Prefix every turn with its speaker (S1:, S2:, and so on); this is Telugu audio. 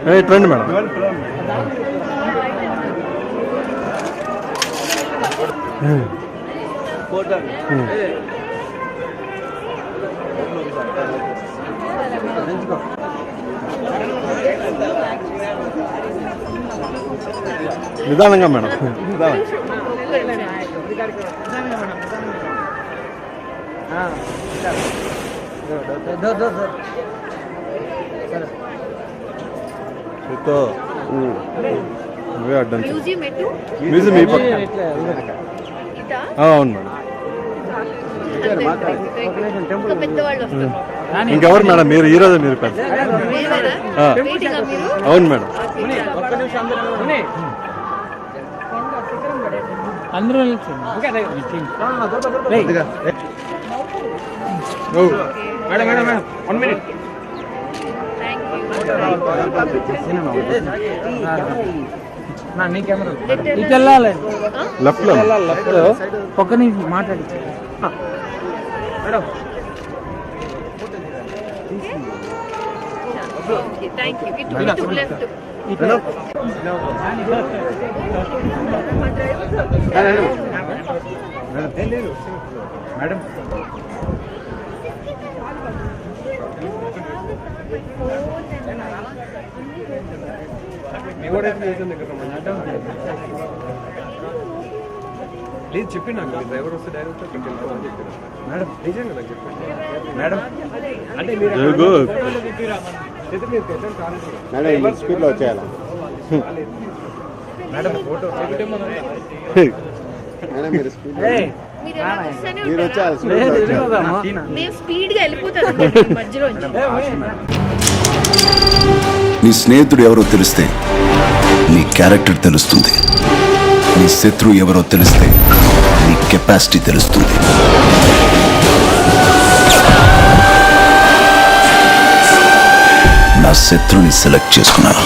S1: రండి మేడం. నిదానంగా మేడం, నిదానంగా. నువ్వే అడ్డం. మ్యూజియం ఈ పక్క. అవును మేడం. ఇంకెవరు మేడం? మీరు ఈరోజు మీరు పెద్ద. అవును మేడం.
S2: అందరూ మేడం మేడం మేడం 1 మినిట్. నీ కెమెరా ఇటు వెళ్ళాలి,
S1: లెఫ్ట్
S2: లెఫ్ట్ ఒక్క నిమిషం మాట్లాడి మేడం. మేడం
S3: లేదు చెప్పి నాకు డ్రైవర్ వస్తే డైరెక్ట్ అక్కడికి వెళ్ళిపోమని చెప్పారు మేడం. నిజంగా నాకు చెప్పండి మేడం. అంటే మీరు
S1: స్పీడ్లో వచ్చేయాలి
S3: మేడం. ఫోటో
S1: మీరు వచ్చేయాలి.
S4: నీ స్నేహితుడు ఎవరో తెలిస్తే నీ క్యారెక్టర్ తెలుస్తుంది. నీ శత్రువు ఎవరో తెలిస్తే నీ కెపాసిటీ తెలుస్తుంది. నా శత్రువుని సెలెక్ట్ చేసుకున్నాను.